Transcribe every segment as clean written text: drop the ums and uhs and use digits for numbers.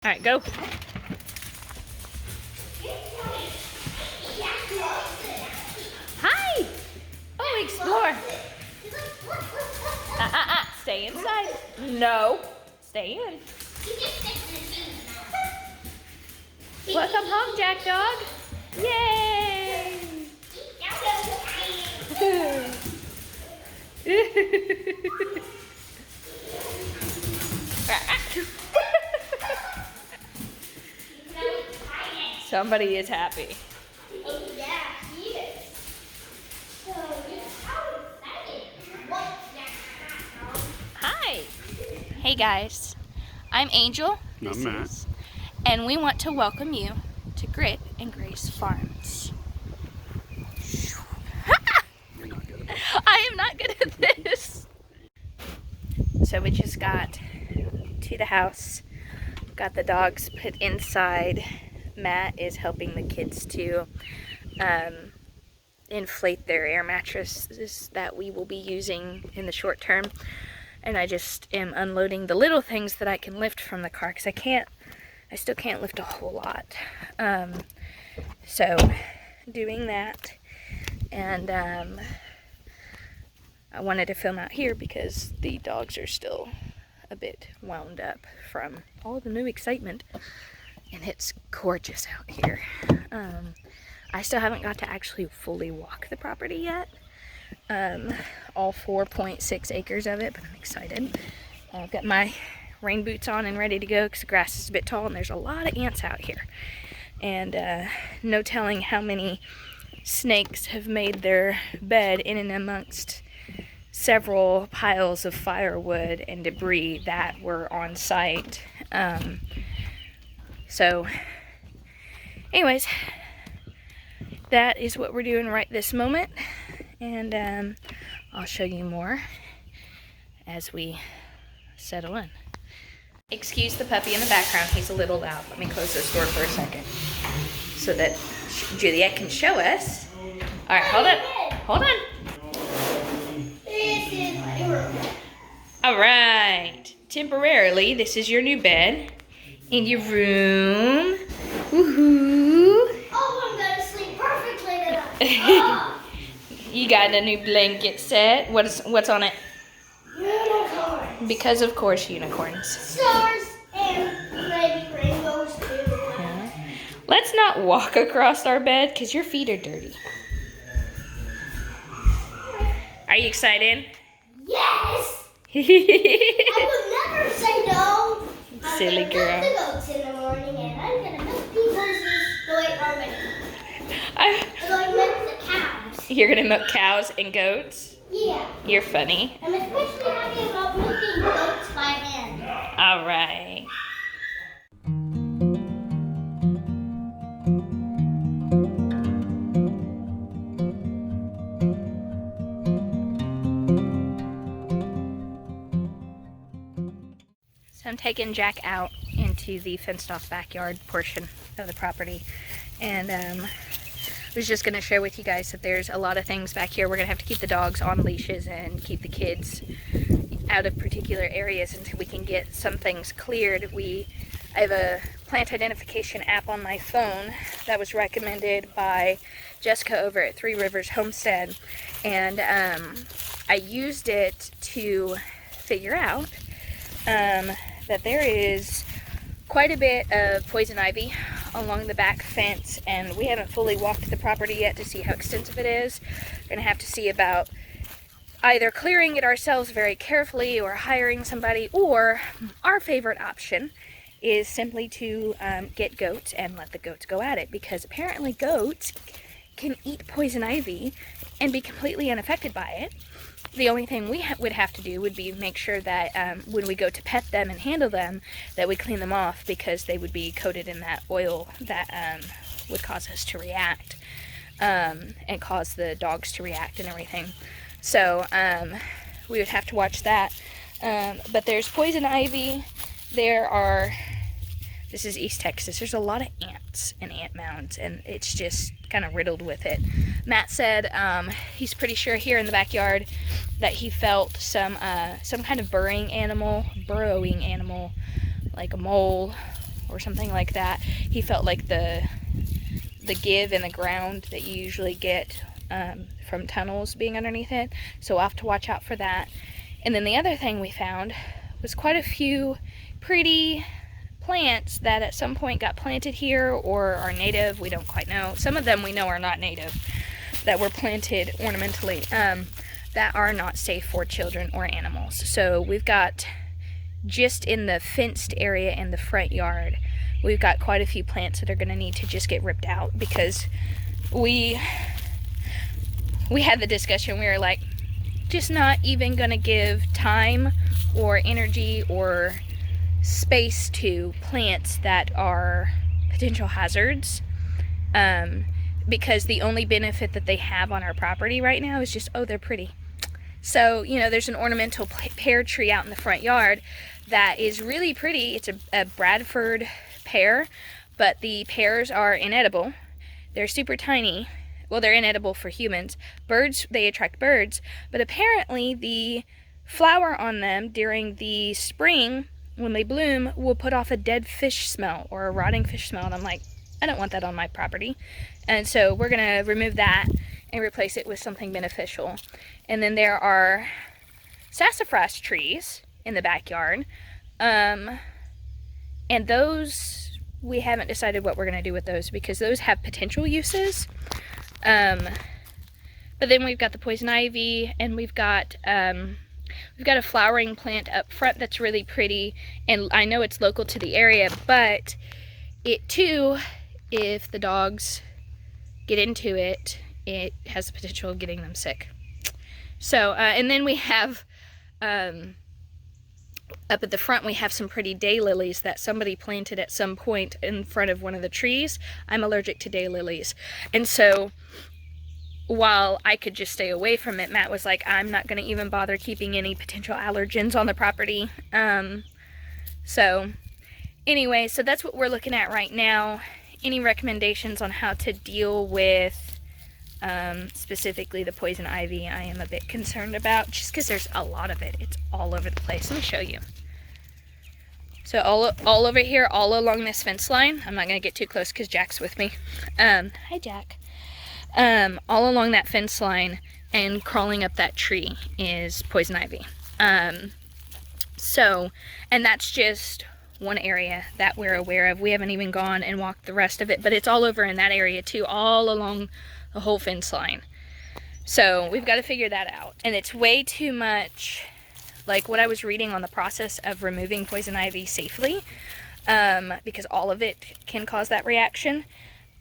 All right, go. Hi. Oh, explore. Stay inside. No, stay in. Welcome home, Jack Dog. Yay. Somebody is happy. Oh, yeah, he is. So, Hi. Hey guys, I'm Angel. I'm Matt. And we want to welcome you to Grit and Grace Farms. I am not good at this. So we just got to the house, got the dogs put inside. Matt is helping the kids to inflate their air mattresses that we will be using in the short term. And I just am unloading the little things that I can lift from the car because I still can't lift a whole lot. So doing that, and I wanted to film out here because the dogs are still a bit wound up from all the new excitement, and it's gorgeous out here. I still haven't got to actually fully walk the property yet, all 4.6 acres of it, but I'm excited. I've got my rain boots on and ready to go because the grass is a bit tall and there's a lot of ants out here, and no telling how many snakes have made their bed in and amongst several piles of firewood and debris that were on site. So anyways, that is what we're doing right this moment, and I'll show you more as we settle in. Excuse the puppy in the background, he's a little loud. Let me close this door for a second so that Juliet can show us. All right, hold on. this is my room. All right, temporarily, this is your new bed in your room. Woohoo! Oh, I'm gonna sleep perfectly tonight. You got a new blanket set. What's on it? Unicorns. Because of course unicorns. Stars and maybe rainbows too. Yeah. Let's not walk across our bed because your feet are dirty. Are you excited? Yes! I would never say no. Silly I'm girl. gonna milk the goats in the morning, and I'm gonna milk the horses the way already. I'm gonna milk the cows. You're gonna milk cows and goats? Yeah. You're funny. I'm especially happy about milking goats by hand. All right. So I'm taking Jack out into the fenced off backyard portion of the property, and I was just going to share with you guys that there's a lot of things back here. We're going to have to keep the dogs on leashes and keep the kids out of particular areas until we can get some things cleared. I have a plant identification app on my phone that was recommended by Jessica over at Three Rivers Homestead, and I used it to figure out that there is quite a bit of poison ivy along the back fence, and we haven't fully walked the property yet to see how extensive it is. We're gonna have to see about either clearing it ourselves very carefully or hiring somebody, or our favorite option is simply to get goats and let the goats go at it, because apparently goats can eat poison ivy and be completely unaffected by it. The only thing we would have to do would be make sure that when we go to pet them and handle them, that we clean them off, because they would be coated in that oil that would cause us to react, and cause the dogs to react and everything. So we would have to watch that. But there's poison ivy. This is East Texas. There's a lot of ants and ant mounds, and it's just kind of riddled with it. Matt said he's pretty sure here in the backyard that he felt some kind of burrowing animal, like a mole or something like that. He felt like the give in the ground that you usually get from tunnels being underneath it. So we'll have to watch out for that. And then the other thing we found was quite a few pretty plants that at some point got planted here or are native. We don't quite know. Some of them we know are not native, that were planted ornamentally, that are not safe for children or animals. So we've got, just in the fenced area in the front yard, we've got quite a few plants that are going to need to just get ripped out, because we had the discussion. We were like, just not even going to give time or energy or space to plants that are potential hazards, because the only benefit that they have on our property right now is just, oh, they're pretty. So, you know, there's an ornamental pear tree out in the front yard that is really pretty. It's a Bradford pear, but the pears are inedible. They're super tiny. Well, they're inedible for humans. Birds, they attract birds, but apparently the flower on them during the spring, when they bloom, will put off a dead fish smell or a rotting fish smell. And I'm like, I don't want that on my property. And so we're gonna remove that and replace it with something beneficial. And then there are sassafras trees in the backyard. And those, we haven't decided what we're gonna do with those, because those have potential uses. But then we've got the poison ivy, and we've got a flowering plant up front that's really pretty, and I know it's local to the area, but it too, if the dogs get into it, it has the potential of getting them sick. So, and then we have, up at the front, we have some pretty daylilies that somebody planted at some point in front of one of the trees. I'm allergic to daylilies. And so, while I could just stay away from it, Matt was like, I'm not going to even bother keeping any potential allergens on the property. So, anyway, so that's what we're looking at right now. Any recommendations on how to deal with specifically the poison ivy, I am a bit concerned about, just because there's a lot of it. It's all over the place. Let me show you. So all over here, all along this fence line, I'm not going to get too close because Jack's with me. Hi, Jack. All along that fence line and crawling up that tree is poison ivy. So, and that's just one area that we're aware of. We haven't even gone and walked the rest of it, but it's all over in that area too, all along the whole fence line. So we've got to figure that out. And it's way too much, like what I was reading on the process of removing poison ivy safely, because all of it can cause that reaction.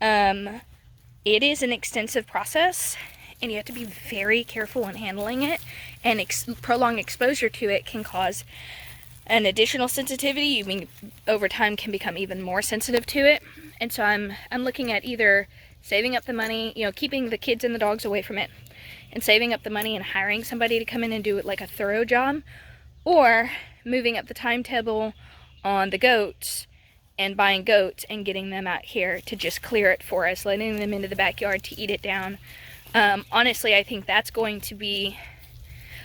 It is an extensive process, and you have to be very careful in handling it, and prolonged exposure to it can cause an additional sensitivity. You mean over time can become even more sensitive to it. And so I'm looking at either saving up the money, you know, keeping the kids and the dogs away from it, and saving up the money and hiring somebody to come in and do it like a thorough job, or moving up the timetable on the goats and buying goats and getting them out here to just clear it for us, letting them into the backyard to eat it down. Honestly, I think that's going to be,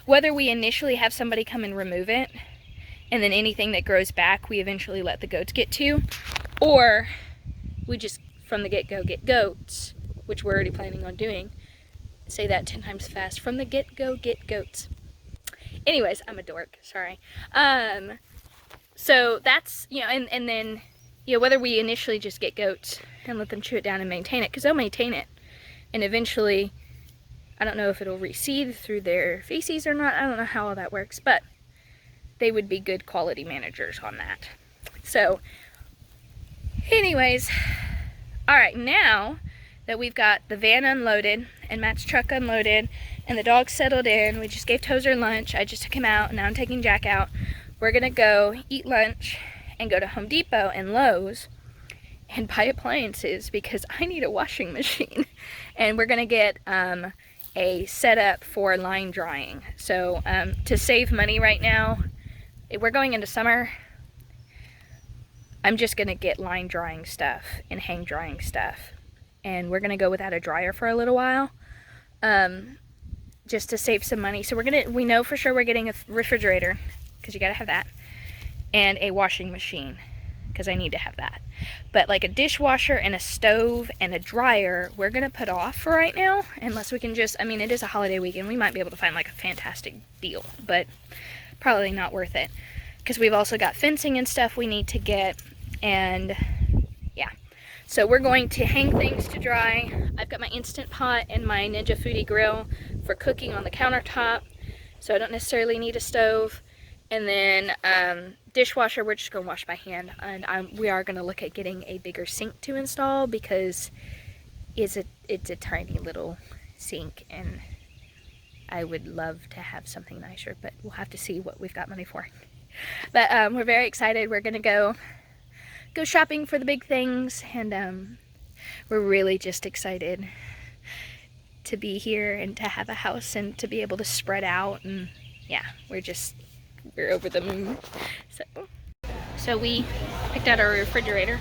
whether we initially have somebody come and remove it, and then anything that grows back we eventually let the goats get to, or we just from the get-go get goats, which we're already planning on doing. Say that 10 times fast. From the get-go get goats. Anyways, I'm a dork, sorry. So that's, you know, and then, you know, whether we initially just get goats and let them chew it down and maintain it, because they'll maintain it, and eventually, I don't know if it'll reseed through their feces or not, I don't know how all that works, but they would be good quality managers on that. So, anyways, alright, now that we've got the van unloaded and Matt's truck unloaded and the dogs settled in, we just gave Tozer lunch, I just took him out, and now I'm taking Jack out. We're gonna go eat lunch and go to Home Depot and Lowe's and buy appliances, because I need a washing machine. And we're gonna get a setup for line drying. So to save money right now, we're going into summer, I'm just gonna get line drying stuff and hang drying stuff, and we're gonna go without a dryer for a little while, just to save some money. So we know for sure we're getting a refrigerator, because you gotta have that, and a washing machine. because I need to have that. But like a dishwasher and a stove and a dryer, we're gonna put off for right now, unless we can just, I mean, it is a holiday weekend. We might be able to find like a fantastic deal, but probably not worth it, because we've also got fencing and stuff we need to get, and yeah. So we're going to hang things to dry. I've got my Instant Pot and my Ninja Foodie grill for cooking on the countertop, so I don't necessarily need a stove. And then dishwasher, we're just gonna wash by hand, and we are gonna look at getting a bigger sink to install, because it's a tiny little sink, and I would love to have something nicer, but we'll have to see what we've got money for. But we're very excited. We're gonna go shopping for the big things, and we're really just excited to be here and to have a house and to be able to spread out, and yeah, we're over the moon. So we picked out our refrigerator,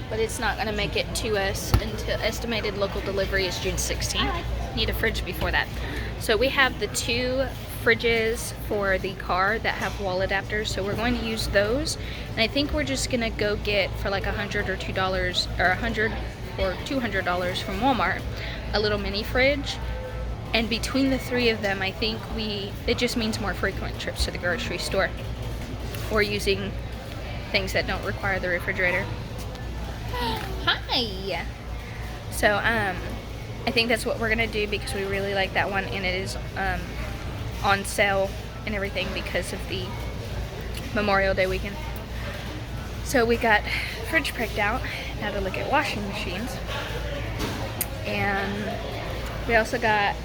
but it's not gonna make it to us until estimated local delivery is June 16th. Need a fridge before that. So we have the 2 fridges for the car that have wall adapters, so we're going to use those. And I think we're just gonna go get for like $100 or $2 or $100 or $200 from Walmart a little mini fridge. And between the 3 of them, I think it just means more frequent trips to the grocery store or using things that don't require the refrigerator. Hi! So I think that's what we're gonna do, because we really like that one, and it is on sale and everything because of the Memorial Day weekend. So we got fridge pricked out. Now to look at washing machines. And we also got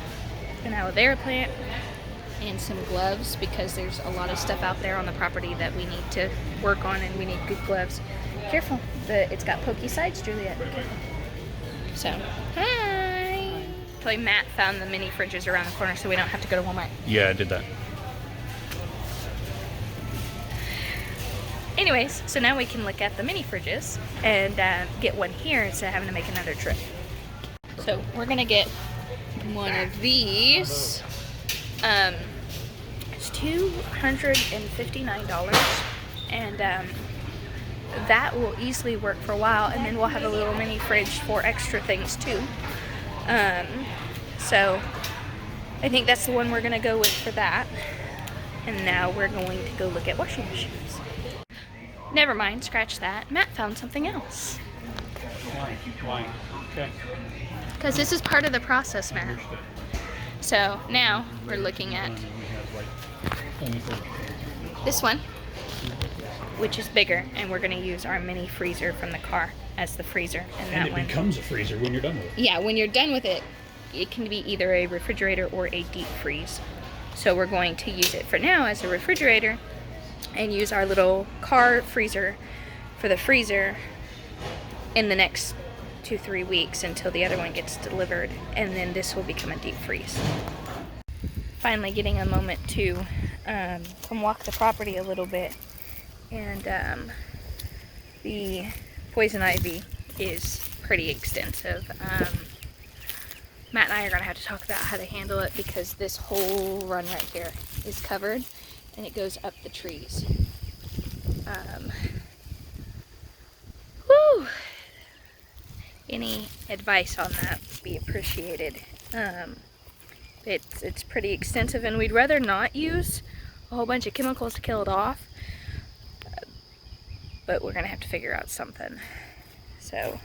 an aloe vera plant and some gloves, because there's a lot of stuff out there on the property that we need to work on, and we need good gloves. Careful, it's got pokey sides, Juliet. So, hi! Actually, Matt found the mini fridges around the corner, so we don't have to go to Walmart. Yeah, I did that. Anyways, so now we can look at the mini fridges and get one here instead of having to make another trip. So we're gonna get one of these. It's $259, and that will easily work for a while, and then we'll have a little mini fridge for extra things too. So I think that's the one we're gonna go with for that. And now we're going to go look at washing machines. Never mind, scratch that. Matt found something else. Why? Okay. Because this is part of the process, Matt. So now we're looking at this one, which is bigger, and we're going to use our mini freezer from the car as the freezer. And it becomes a freezer when you're done with it. Yeah, when you're done with it, it can be either a refrigerator or a deep freeze. So we're going to use it for now as a refrigerator and use our little car freezer for the freezer in the next 2-3 weeks until the other one gets delivered, and then this will become a deep freeze. Finally getting a moment to come walk the property a little bit, and the poison ivy is pretty extensive. Matt and I are going to have to talk about how to handle it, because this whole run right here is covered and it goes up the trees. Whew. Any advice on that would be appreciated. It's pretty extensive, and we'd rather not use a whole bunch of chemicals to kill it off, but we're gonna have to figure out something. So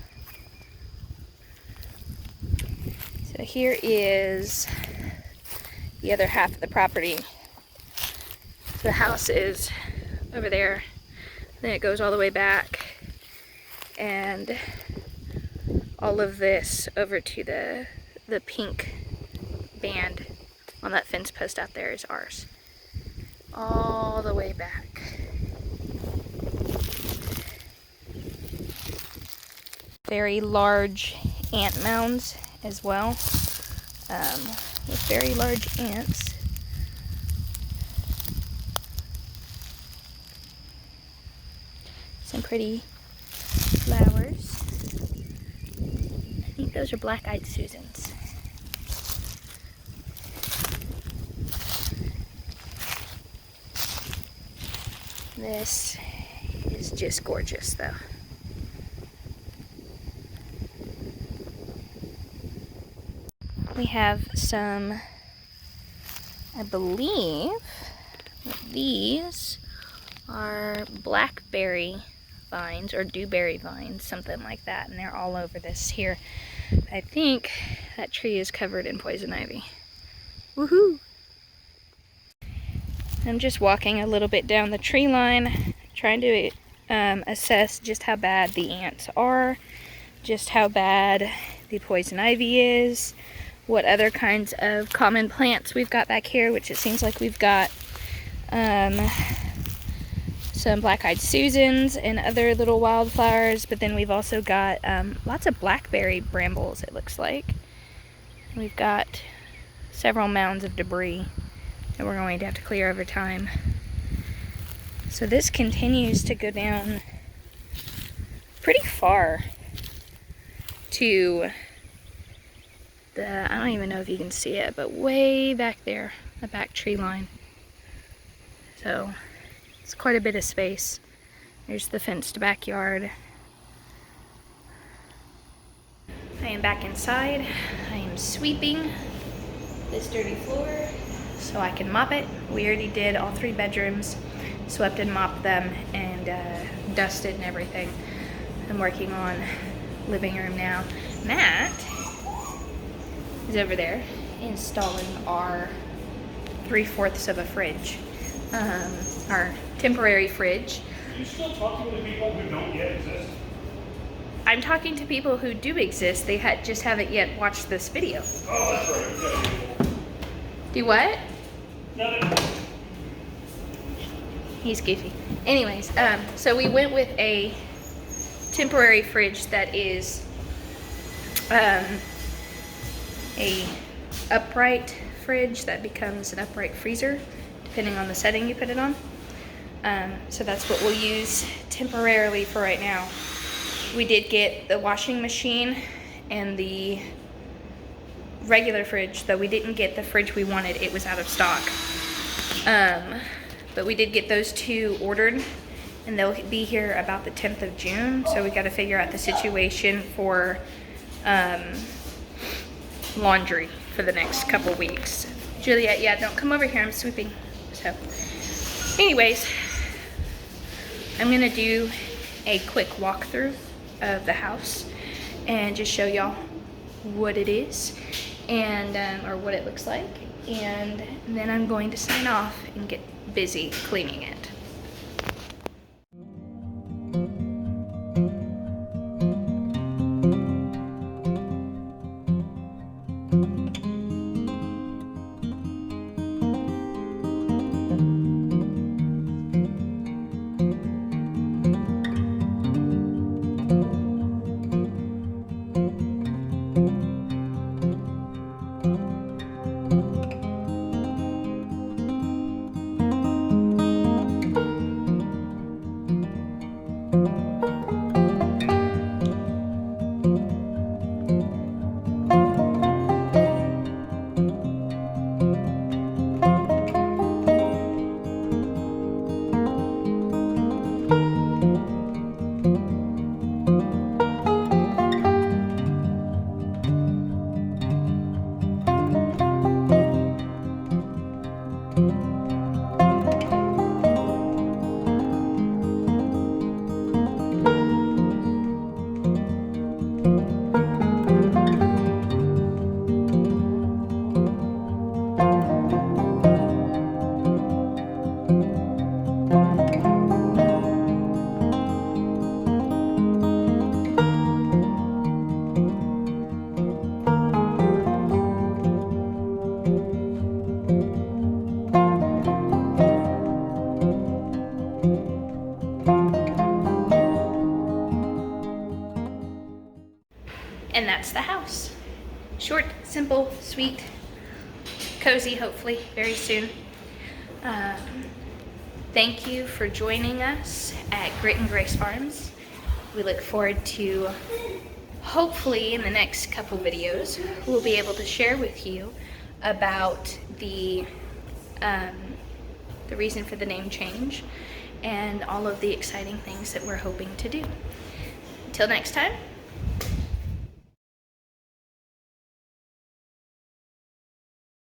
here is the other half of the property. The house is over there, then it goes all the way back, and all of this over to the pink band on that fence post out there is ours. All the way back. Very large ant mounds as well, with very large ants. Some pretty flowers. I think those are black-eyed Susans. This is just gorgeous though. We have some, I believe these are blackberry vines or dewberry vines, something like that, and they're all over this here. I think that tree is covered in poison ivy. Woohoo! I'm just walking a little bit down the tree line, trying to assess just how bad the ants are, just how bad the poison ivy is, what other kinds of common plants we've got back here, which it seems like we've got some black-eyed Susans and other little wildflowers, but then we've also got lots of blackberry brambles, it looks like. We've got several mounds of debris that we're going to have to clear over time. So this continues to go down pretty far to the, I don't even know if you can see it, but way back there, the back tree line. So it's quite a bit of space. There's the fenced backyard. I am back inside. I am sweeping this dirty floor so I can mop it. We already did all 3 bedrooms, swept and mopped them, and dusted and everything. I'm working on living room now. Matt is over there installing our 3/4 of a fridge, our temporary fridge. Are you still talking to people who don't yet exist? I'm talking to people who do exist. They just haven't yet watched this video. Oh, that's right. Okay. Do what? Nothing. He's goofy. Anyways, so we went with a temporary fridge that is a upright fridge that becomes an upright freezer, depending on the setting you put it on. So that's what we'll use temporarily for right now. We did get the washing machine and the regular fridge, though we didn't get the fridge we wanted. It was out of stock. But we did get those 2 ordered, and they'll be here about the 10th of June. So we got to figure out the situation for laundry for the next couple weeks. Juliet, yeah, don't come over here. I'm sweeping. So anyways, I'm gonna do a quick walkthrough of the house and just show y'all what it is and or what it looks like, and then I'm going to sign off and get busy cleaning it. And that's the house. Short, simple, sweet, cozy, hopefully, very soon. Thank you for joining us at Grit and Grace Farms. We look forward to, hopefully in the next couple videos, we'll be able to share with you about the reason for the name change and all of the exciting things that we're hoping to do. Until next time,